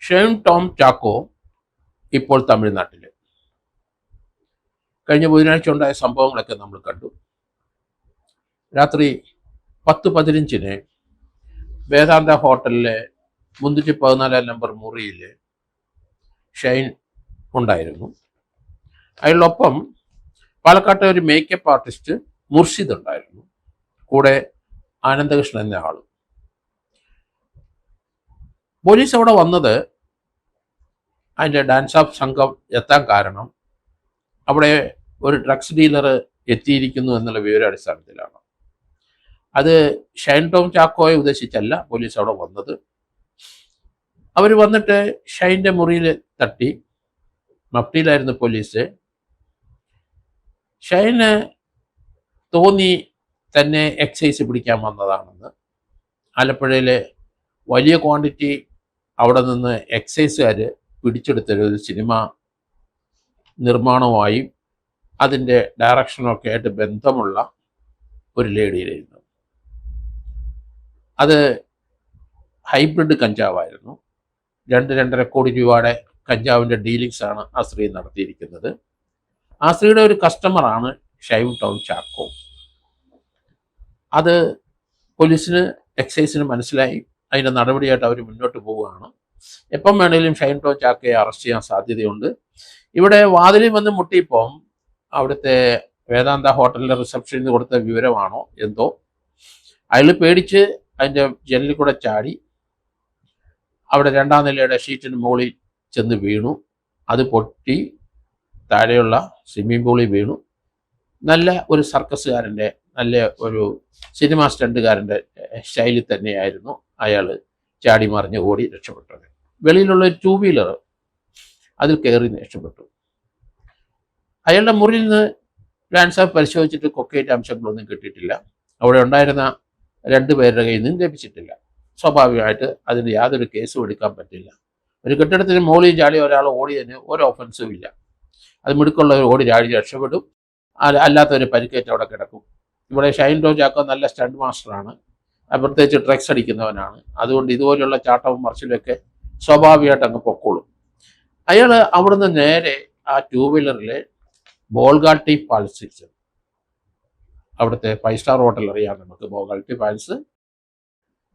Shane Tom Chacko ഇപ്പോൾ തമിഴ്നാട്ടിൽ. കഴിഞ്ഞ ബുധനാഴ്ച ഉണ്ടായ സംഭവങ്ങളൊക്കെ നമ്മൾ കണ്ടു. രാത്രി 10:15 വേദാന്ത ഹോട്ടലിലെ 314 നമ്പർ മുറിയിൽ ഷൈൻ ഉണ്ടായിരുന്നു. അതിലൊപ്പം പാലക്കാട്ടെ ഒരു മേക്കപ്പ് ആർട്ടിസ്റ്റ് മുർഷിദ് ഉണ്ടായിരുന്നു, കൂടെ ആനന്ദകൃഷ്ണൻ എന്ന ആൾ. പോലീസ് അവിടെ വന്നത് അതിൻ്റെ ഡാൻസ് ഓഫ് സംഘം എത്താൻ കാരണം അവിടെ ഒരു ഡ്രഗ്സ് ഡീലർ എത്തിയിരിക്കുന്നു എന്നുള്ള വിവരാടിസ്ഥാനത്തിലാണ്. അത് ഷൈൻ ടോം ചാക്കോയെ ഉദ്ദേശിച്ചല്ല പോലീസ് അവിടെ വന്നത്. അവർ വന്നിട്ട് ഷൈൻ്റെ മുറിയിൽ തട്ടി. മഫ്റ്റിയിലായിരുന്നു പോലീസ്. ഷൈന് തോന്നി തന്നെ എക്സൈസ് പിടിക്കാൻ വന്നതാണെന്ന്. ആലപ്പുഴയിലെ വലിയ ക്വാണ്ടിറ്റി അവിടെ നിന്ന് എക്സൈസുകാർ പിടിച്ചെടുത്തൊരു സിനിമ നിർമ്മാണവുമായും അതിൻ്റെ ഡയറക്ഷനൊക്കെ ആയിട്ട് ബന്ധമുള്ള ഒരു ലേഡിയിലായിരുന്നു. അത് ഹൈബ്രിഡ് കഞ്ചാവായിരുന്നു. 2-2.5 കോടി രൂപയുടെ കഞ്ചാവിൻ്റെ ഡീലിങ്സാണ് ആ സ്ത്രീ നടത്തിയിരിക്കുന്നത്. ആ സ്ത്രീയുടെ ഒരു കസ്റ്റമറാണ് ഷൈൻ ടോം ചാക്കോ. അത് പോലീസിന് എക്സൈസിന് മനസ്സിലായി. അതിൻ്റെ നടപടിയായിട്ട് അവർ മുന്നോട്ട് പോവുകയാണ്. എപ്പം വേണമെങ്കിലും ഷൈൻ ടോം ചാക്കോയെ അറസ്റ്റ് ചെയ്യാൻ സാധ്യതയുണ്ട്. ഇവിടെ വാതിലിൽ വന്ന് മുട്ടിയപ്പം അവിടുത്തെ വേദാന്ത ഹോട്ടലിൻ്റെ റിസപ്ഷനിൽ നിന്ന് കൊടുത്ത വിവരമാണോ എന്തോ, അയാൾ പേടിച്ച് അതിൻ്റെ ജനലിൽ കൂടെ ചാടി അവിടെ 2ാം നിലയുടെ ഷീറ്റിന് മുകളിൽ ചെന്ന് വീണു. അത് പൊട്ടി താഴെയുള്ള സ്വിമ്മിംഗ് പൂളിൽ വീണു. നല്ല ഒരു സർക്കസുകാരൻ്റെ, നല്ല ഒരു സിനിമാ സ്റ്റണ്ടുകാരൻ്റെ ശൈലി തന്നെയായിരുന്നു അയാൾ ചാടി മറിഞ്ഞ് ഓടി രക്ഷപ്പെട്ടത്. വെളിയിലുള്ള ഒരു 2 വീലർ അതിൽ കയറി രക്ഷപ്പെട്ടു. അയാളുടെ മുറിയിൽ നിന്ന് ഡാൻസ് ഓഫ് പരിശോധിച്ചിട്ട് കൊക്കൈറ്റ് അംശങ്ങളൊന്നും കിട്ടിയിട്ടില്ല. അവിടെ ഉണ്ടായിരുന്ന 2 പേരുടെ കയ്യിൽ നിന്നും ലഭിച്ചിട്ടില്ല. സ്വാഭാവികമായിട്ട് അതിന് യാതൊരു കേസും എടുക്കാൻ പറ്റില്ല. ഒരു കെട്ടിടത്തിന് മുകളിൽ ചാടി ഒരാൾ ഓടിയതിന് ഒരു ഓഫൻസും ഇല്ല. അത് മിടുക്കുള്ളവർ ഓടി ചാടി രക്ഷപ്പെടും, അല്ലാത്തവർ പരിക്കേറ്റ് അവിടെ കിടക്കും. ഇവിടെ ഷൈൻ ടോം ചാക്കോ നല്ല സ്റ്റണ്ട് മാസ്റ്ററാണ്, പ്രത്യേകിച്ച് ഡ്രഗ്സ് അടിക്കുന്നവനാണ്. അതുകൊണ്ട് ഇതുപോലെയുള്ള ചാട്ടവും മറിച്ചിലൊക്കെ സ്വാഭാവികമായിട്ട് അങ്ങ് പൊക്കോളും. അയാൾ അവിടുന്ന് നേരെ ആ 2 വീലറിൽ ബോൾഗാട്ടി പാലസ്, അവിടുത്തെ 5 സ്റ്റാർ ഹോട്ടൽ അറിയാം നമുക്ക്, ബോൾഗാട്ടി പാലസ്,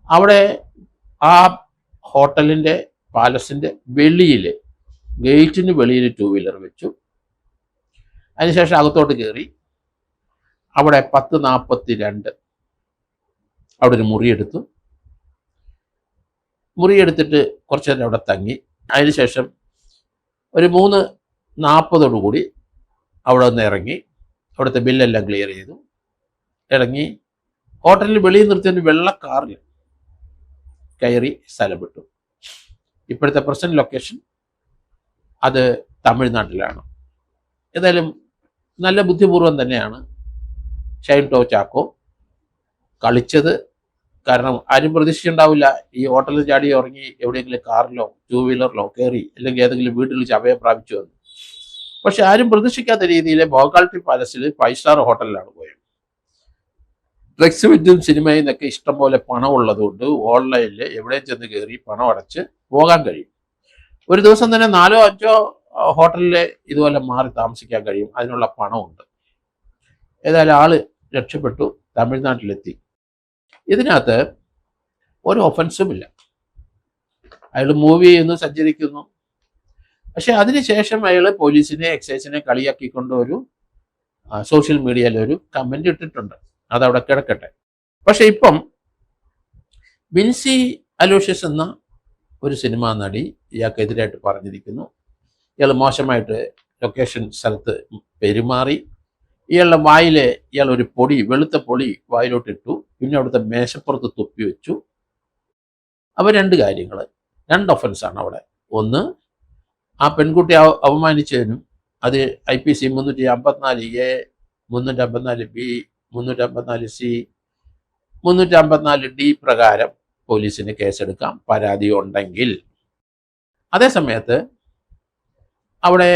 അവിടെ ആ ഹോട്ടലിൻ്റെ പാലസിൻ്റെ വെളിയിൽ, ഗേറ്റിന് വെളിയിൽ 2 വീലർ വെച്ചു. അതിനുശേഷം അകത്തോട്ട് കയറി. അവിടെ 10:42 അവിടെ ഒരു മുറിയെടുത്തു. മുറിയെടുത്തിട്ട് കുറച്ച് നേരം അവിടെ തങ്ങി. അതിനുശേഷം ഒരു 3:40 അവിടെ നിന്ന് ഇറങ്ങി. അവിടുത്തെ ബില്ലെല്ലാം ക്ലിയർ ചെയ്തു. ഇറങ്ങി ഹോട്ടലിൽ വെളിയിൽ നിർത്തിയ വെള്ള കാറിൽ കയറി സ്ഥലം വിട്ടു. ഇപ്പോഴത്തെ പ്രസന്റ് ലൊക്കേഷൻ അത് തമിഴ്നാട്ടിലാണ്. ഏതായാലും നല്ല ബുദ്ധിപൂർവം തന്നെയാണ് ഷൈൻ ടോം ചാക്കോ കളിച്ചത്. കാരണം ആരും പ്രതീക്ഷിച്ചിട്ടുണ്ടാവില്ല ഈ ഹോട്ടലിൽ ചാടി ഇറങ്ങി എവിടെയെങ്കിലും കാറിലോ 2 വീലറിലോ കയറി, അല്ലെങ്കിൽ ഏതെങ്കിലും വീട്ടിൽ ചവയെ പ്രാപിച്ചു വന്നു. പക്ഷെ ആരും പ്രതീക്ഷിക്കാത്ത രീതിയിൽ ബോൾഗാട്ടി പാലസിൽ 5 സ്റ്റാർ ഹോട്ടലിലാണ് പോയത്. ഡ്രഗ്സ് വിറ്റും സിനിമയിൽ നിന്നൊക്കെ ഇഷ്ടംപോലെ പണം ഉള്ളതുകൊണ്ട് ഓൺലൈനിൽ എവിടെയും ചെന്ന് കയറി പണം അടച്ച് പോകാൻ കഴിയും. ഒരു ദിവസം തന്നെ 4-5 ഹോട്ടലിൽ ഇതുപോലെ മാറി താമസിക്കാൻ കഴിയും. അതിനുള്ള പണമുണ്ട്. ഏതായാലും ആള് രക്ഷപ്പെട്ടു, തമിഴ്നാട്ടിലെത്തി. ഇതിനകത്ത് ഒരു ഒഫൻസുമില്ല. അയാൾ മൂവ് ചെയ്യുന്നു, സഞ്ചരിക്കുന്നു. പക്ഷെ അതിനുശേഷം അയാൾ പോലീസിനെ, എക്സൈസിനെ കളിയാക്കിക്കൊണ്ട് ഒരു സോഷ്യൽ മീഡിയയിൽ ഒരു കമന്റ് ഇട്ടിട്ടുണ്ട്. അതവിടെ കിടക്കട്ടെ. പക്ഷെ ഇപ്പം ബിൻസി അലോഷ്യസ് എന്ന ഒരു സിനിമാ നടി ഇയാൾക്കെതിരായിട്ട് പറഞ്ഞിരിക്കുന്നു. ഇയാൾ മോശമായിട്ട് ലൊക്കേഷൻ സ്ഥലത്ത് പെരുമാറി. ഇയാളുടെ വായിലെ ഇയാൾ ഒരു പൊടി, വെളുത്ത പൊടി വായിലോട്ടിട്ടു. പിന്നെ അവിടുത്തെ മേശപ്പുറത്ത് തുപ്പി വെച്ചു. അപ്പോൾ 2 കാര്യങ്ങൾ, 2 ഒഫൻസാണ് അവിടെ. ഒന്ന്, ആ പെൺകുട്ടി അവമാനിച്ചതിനും അത് IPC 354A, 354B, 354C, 354D പ്രകാരം പോലീസിന് കേസെടുക്കാം പരാതി ഉണ്ടെങ്കിൽ. അതേസമയത്ത് അവിടെ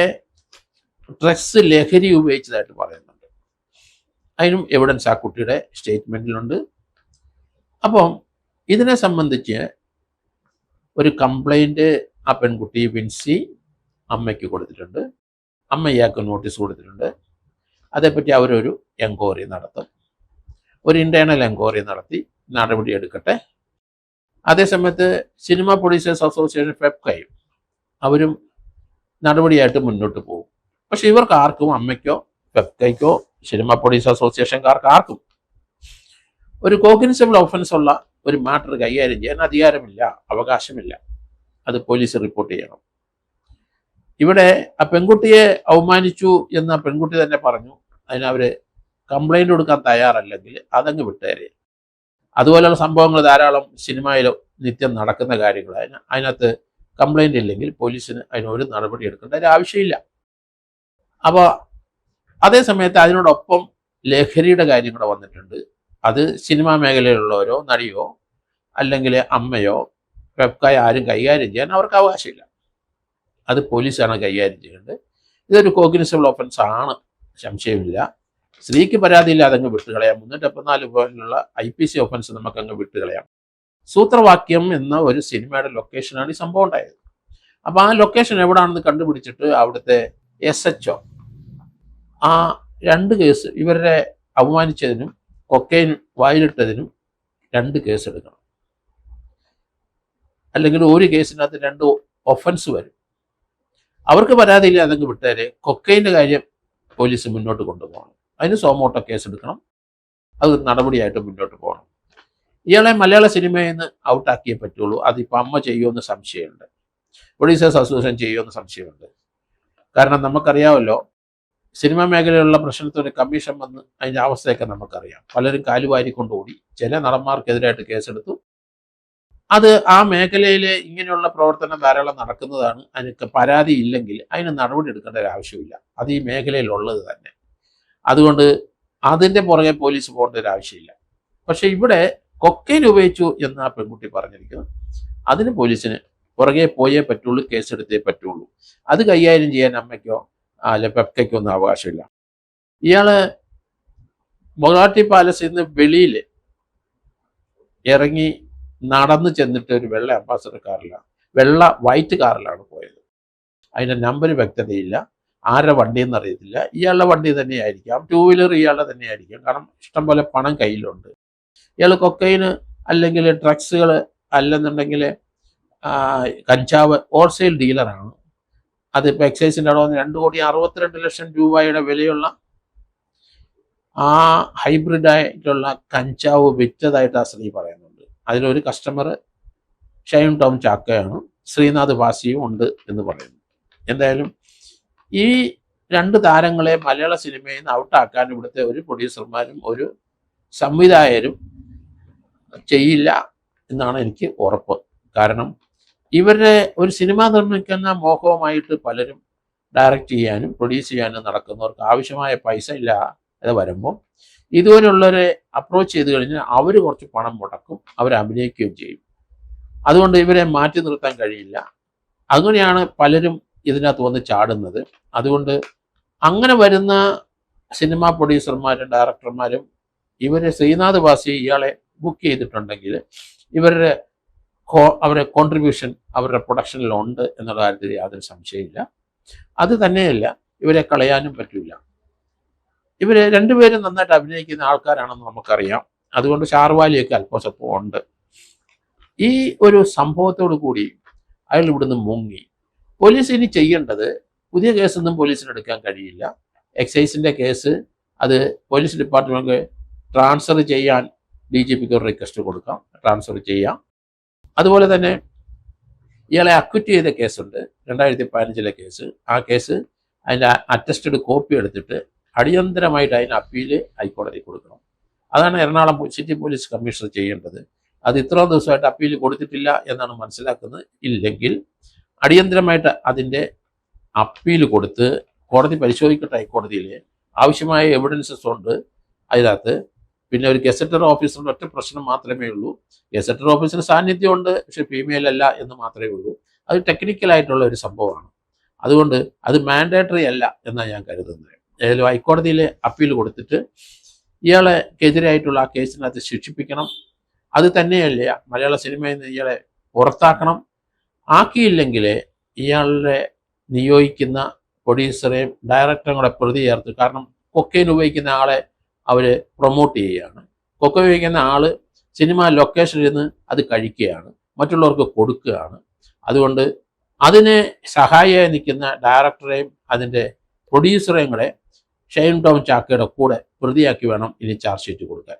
ഡ്രഗ്സ് ലഹരി ഉപയോഗിച്ചതായിട്ട് പറയുന്നുണ്ട്. അതിനും എവിഡൻസ് ആ കുട്ടിയുടെ സ്റ്റേറ്റ്മെൻറ്റിലുണ്ട്. അപ്പം ഇതിനെ സംബന്ധിച്ച് ഒരു കംപ്ലൈൻറ്റ് ആ പെൺകുട്ടി വിൻസി അമ്മയ്ക്ക് കൊടുത്തിട്ടുണ്ട്. അമ്മ ഇയാൾക്ക് നോട്ടീസ് കൊടുത്തിട്ടുണ്ട്. അതേപ്പറ്റി അവരൊരു എൻക്വയറി നടത്തും. ഒരു ഇൻറ്റേർണൽ എൻക്വയറി നടത്തി നടപടി എടുക്കട്ടെ. അതേസമയത്ത് സിനിമ പ്രൊഡ്യൂസേഴ്സ് അസോസിയേഷൻ ഫെപ്കയും അവരും നടപടിയായിട്ട് മുന്നോട്ട് പോകും. പക്ഷെ ഇവർക്ക് ആർക്കും, അമ്മയ്ക്കോ ഫെപ്കയ്ക്കോ സിനിമ പ്രൊഡ്യൂസേഴ്സ് അസോസിയേഷൻകാർക്ക് ആർക്കും ഒരു കോഗ്നിസബിൾ ഒഫൻസ് ഉള്ള ഒരു മാറ്റർ കൈകാര്യം ചെയ്യാൻ അധികാരമില്ല, അവകാശമില്ല. അത് പോലീസ് റിപ്പോർട്ട് ചെയ്യണം. ഇവിടെ ആ പെൺകുട്ടിയെ അവമാനിച്ചു എന്ന് ആ പെൺകുട്ടി തന്നെ പറഞ്ഞു. അതിനവര് കംപ്ലൈന്റ് കൊടുക്കാൻ തയ്യാറല്ലെങ്കിൽ അതങ്ങ് വിട്ടേരെ. അതുപോലെയുള്ള സംഭവങ്ങൾ ധാരാളം സിനിമയിൽ നിത്യം നടക്കുന്ന കാര്യങ്ങൾ. അതിനകത്ത് കംപ്ലൈന്റ് ഇല്ലെങ്കിൽ പോലീസിന് അതിനൊരു നടപടി എടുക്കേണ്ട ഒരു ആവശ്യമില്ല. അപ്പോൾ അതേ സമയത്ത് അതിനോടൊപ്പം ലഹരിയുടെ കാര്യം കൂടെ വന്നിട്ടുണ്ട്. അത് സിനിമാ മേഖലയിലുള്ളവരോ നടിയോ അല്ലെങ്കിൽ അമ്മയോ ഫെപ്കയോ ആരും കൈകാര്യം ചെയ്യാൻ അവർക്ക് അവകാശമില്ല. അത് പോലീസാണ് കൈകാര്യം ചെയ്യേണ്ടത്. ഇതൊരു കോഗ്നിസബിൾ ഒഫൻസ് ആണ്, സംശയമില്ല. സ്ത്രീക്ക് പരാതിയില്ലാതെ അങ്ങ് വിട്ടുകളയാം. 374 പോലുള്ള IPC ഒഫൻസ് നമുക്കങ്ങ് വിട്ടുകളയാം. സൂത്രവാക്യം എന്ന ഒരു സിനിമയുടെ ലൊക്കേഷനാണ് ഈ സംഭവം ഉണ്ടായത്. അപ്പോൾ ആ ലൊക്കേഷൻ എവിടാണെന്ന് കണ്ടുപിടിച്ചിട്ട് അവിടുത്തെ SHO ആ 2 കേസ്, ഇവരെ അവമാനിച്ചതിനും കൊക്കൈൻ വായിലിട്ടതിനും 2 കേസ് എടുക്കണം. അല്ലെങ്കിൽ ഒരു കേസിനകത്ത് 2 ഒഫൻസ് വരും. അവർക്ക് പരാതിയില്ല, അതങ്ങ് വിട്ടേരെ. കൊക്കൈൻ്റെ കാര്യം പോലീസ് മുന്നോട്ട് കൊണ്ടുപോകണം. അതിന് സോമോട്ടോ കേസ് എടുക്കണം. അത് നടപടിയായിട്ട് മുന്നോട്ട് പോകണം. ഇയാളെ മലയാള സിനിമയിൽ നിന്ന് ഔട്ടാക്കിയേ പറ്റുള്ളൂ. അതിപ്പോൾ അമ്മ ചെയ്യുമെന്ന് സംശയമുണ്ട്, പ്രൊഡ്യൂസേഴ്സ് അസോസിയേഷൻ ചെയ്യുമെന്ന് സംശയമുണ്ട്. കാരണം നമുക്കറിയാമല്ലോ, സിനിമാ മേഖലയിലുള്ള പ്രശ്നത്തിന് കമ്മീഷൻ വന്ന് അതിൻ്റെ അവസ്ഥയൊക്കെ നമുക്കറിയാം. പലരും കാലുവാരിക്കൊണ്ടോടി. ചില നടന്മാർക്കെതിരായിട്ട് കേസെടുത്തു. അത് ആ മേഖലയിൽ ഇങ്ങനെയുള്ള പ്രവർത്തനം ധാരാളം നടക്കുന്നതാണ്. അതിനൊക്കെ പരാതി ഇല്ലെങ്കിൽ അതിന് നടപടി എടുക്കേണ്ട ഒരു ആവശ്യമില്ല. അത് ഈ മേഖലയിലുള്ളത് തന്നെ. അതുകൊണ്ട് അതിൻ്റെ പുറകെ പോലീസ് പോകേണ്ട ഒരു ആവശ്യമില്ല. പക്ഷെ ഇവിടെ കൊക്കൈൻ ഉപയോഗിച്ചു എന്ന് ആ പെൺകുട്ടി പറഞ്ഞിരിക്കുന്നു. അതിന് പോലീസിന് പുറകെ പോയേ പറ്റുള്ളൂ, കേസെടുത്തേ പറ്റുള്ളൂ. അത് കൈകാര്യം ചെയ്യാൻ അമ്മയ്ക്കോ അല്ലെ ഫെപ്കയ്ക്കോ ഒന്നും അവകാശമില്ല. ഇയാള് ബൊഗാട്ടി പാലസിൽ നിന്ന് വെളിയിൽ ഇറങ്ങി നടന്ന് ചെന്നിട്ട് ഒരു വെള്ള അംബാസഡർ കാറിലാണ്, വൈറ്റ് കാറിലാണ് പോയത്. അതിൻ്റെ നമ്പർ വ്യക്തതയില്ല, ആരുടെ വണ്ടിയെന്ന് അറിയത്തില്ല. ഇയാളുടെ വണ്ടി തന്നെയായിരിക്കാം, 2 വീലർ ഇയാളുടെ തന്നെയായിരിക്കാം. കാരണം ഇഷ്ടംപോലെ പണം കയ്യിലുണ്ട്. ഇയാൾ കൊക്കൈന് അല്ലെങ്കിൽ ഡ്രഗ്സുകൾ അല്ലെന്നുണ്ടെങ്കിൽ കഞ്ചാവ് ഹോൾസെയിൽ ഡീലറാണ്. അതിപ്പോൾ എക്സൈസിൻ്റെ അവിടെ 2,62,00,000 രൂപയുടെ വിലയുള്ള ആ ഹൈബ്രിഡായിട്ടുള്ള കഞ്ചാവ് വിറ്റതായിട്ട് ആ സ്ത്രീ പറയുന്നുണ്ട്. അതിലൊരു കസ്റ്റമർ ഷൈൻ ടോം ചാക്കയാണ്, ശ്രീനാഥ് വാസിയും ഉണ്ട് എന്ന് പറയുന്നു. എന്തായാലും ഈ 2 താരങ്ങളെ മലയാള സിനിമയിൽ നിന്ന് ഔട്ടാക്കാൻ ഇവിടുത്തെ ഒരു പ്രൊഡ്യൂസർമാരും ഒരു സംവിധായകരും ചെയ്യില്ല എന്നാണ് എനിക്ക് ഉറപ്പ്. കാരണം ഇവരുടെ ഒരു സിനിമ നിർമ്മിക്കുന്ന മോഹവുമായിട്ട് പലരും ഡയറക്റ്റ് ചെയ്യാനും പ്രൊഡ്യൂസ് ചെയ്യാനും നടക്കുന്നവർക്ക് ആവശ്യമായ പൈസ ഇല്ലാതെ വരുമ്പോൾ ഇതുപോലുള്ളവരെ അപ്രോച്ച് ചെയ്ത് കഴിഞ്ഞാൽ അവർ കുറച്ച് പണം മുടക്കും, അവർ അഭിനയിക്കുകയും ചെയ്യും. അതുകൊണ്ട് ഇവരെ മാറ്റി നിർത്താൻ കഴിയില്ല. അങ്ങനെയാണ് പലരും ഇതിനകത്ത് വന്ന് ചാടുന്നത്. അതുകൊണ്ട് അങ്ങനെ വരുന്ന സിനിമാ പ്രൊഡ്യൂസർമാരും ഡയറക്ടർമാരും ഇവരെ ശ്രീനാഥ് വാസി ഇയാളെ ബുക്ക് ചെയ്തിട്ടുണ്ടെങ്കിൽ അവരുടെ കോൺട്രിബ്യൂഷൻ അവരുടെ പ്രൊഡക്ഷനിലുണ്ട് എന്നുള്ള കാര്യത്തിൽ യാതൊരു സംശയമില്ല. അത് തന്നെയല്ല, ഇവരെ കളയാനും പറ്റില്ല. ഇവർ 2 പേരും നന്നായിട്ട് അഭിനയിക്കുന്ന ആൾക്കാരാണെന്ന് നമുക്കറിയാം. അതുകൊണ്ട് ഷാർവാലിയൊക്കെ അല്പസ്വല്പം ഉണ്ട്. ഈ ഒരു സംഭവത്തോടു കൂടി അയാൾ ഇവിടുന്ന് മുങ്ങി. പോലീസ് ഇനി ചെയ്യേണ്ടത്, പുതിയ കേസൊന്നും പോലീസിന് എടുക്കാൻ കഴിയില്ല. എക്സൈസിൻ്റെ കേസ് അത് പോലീസ് ഡിപ്പാർട്ട്മെൻറ്റ് ട്രാൻസ്ഫർ ചെയ്യാൻ DGPക്ക് ഒരു റിക്വസ്റ്റ് കൊടുക്കാം, ട്രാൻസ്ഫർ ചെയ്യാം. അതുപോലെ തന്നെ ഇയാളെ അക്വിറ്റ് ചെയ്ത കേസുണ്ട്, 2015 കേസ്. ആ കേസ് അതിൻ്റെ അറ്റസ്റ്റഡ് കോപ്പി എടുത്തിട്ട് അടിയന്തരമായിട്ട് അതിന് അപ്പീല് ഹൈക്കോടതി കൊടുക്കണം. അതാണ് എറണാകുളം സിറ്റി പോലീസ് കമ്മീഷണർ ചെയ്യേണ്ടത്. അത് ഇത്രയും ദിവസമായിട്ട് അപ്പീൽ കൊടുത്തിട്ടില്ല എന്നാണ് മനസ്സിലാക്കുന്നത്. ഇല്ലെങ്കിൽ അടിയന്തരമായിട്ട് അതിൻ്റെ അപ്പീൽ കൊടുത്ത് കോടതി പരിശോധിക്കട്ടെ. ഹൈക്കോടതിയിൽ ആവശ്യമായ എവിഡൻസസ് ഉണ്ട് അതിനകത്ത്. പിന്നെ ഒരു ഗസറ്റർ ഓഫീസറിൻ്റെ ഒറ്റ പ്രശ്നം മാത്രമേ ഉള്ളൂ. ഗസറ്റർ ഓഫീസറിന് സാന്നിധ്യമുണ്ട്, പക്ഷെ ഫീമെയിൽ അല്ല എന്ന് മാത്രമേ ഉള്ളൂ. അത് ടെക്നിക്കലായിട്ടുള്ള ഒരു സംഭവമാണ്. അതുകൊണ്ട് അത് മാൻഡേറ്ററി അല്ല എന്നാണ് ഞാൻ കരുതുന്നത്. ഏതായാലും ഹൈക്കോടതിയിൽ അപ്പീൽ കൊടുത്തിട്ട് ഇയാളെക്കെതിരായിട്ടുള്ള ആ കേസിനകത്ത് ശിക്ഷിപ്പിക്കണം. അത് തന്നെയല്ല, മലയാള സിനിമയിൽ നിന്ന് ഇയാളെ പുറത്താക്കണം. ആക്കിയില്ലെങ്കിൽ ഇയാളുടെ നിയോഗിക്കുന്ന പ്രൊഡ്യൂസറെയും ഡയറക്ടറും കൂടെ പ്രതി ചേർത്ത്, കാരണം കൊക്കൈൻ ഉപയോഗിക്കുന്ന ആളെ അവർ പ്രൊമോട്ട് ചെയ്യുകയാണ്. കൊക്കൈൻ ഉപയോഗിക്കുന്ന ആൾ സിനിമ ലൊക്കേഷനിൽ നിന്ന് അത് കഴിക്കുകയാണ്, മറ്റുള്ളവർക്ക് കൊടുക്കുകയാണ്. അതുകൊണ്ട് അതിനെ സഹായിയായി നിൽക്കുന്ന ഡയറക്ടറെയും അതിൻ്റെ പ്രൊഡ്യൂസറെയും കൂടെ ഷൈൻ ടോം ചാക്കോയുടെ കൂടെ പ്രതിയാക്കി വേണം ഇനി ചാർജ് ഷീറ്റ് കൊടുക്കാൻ.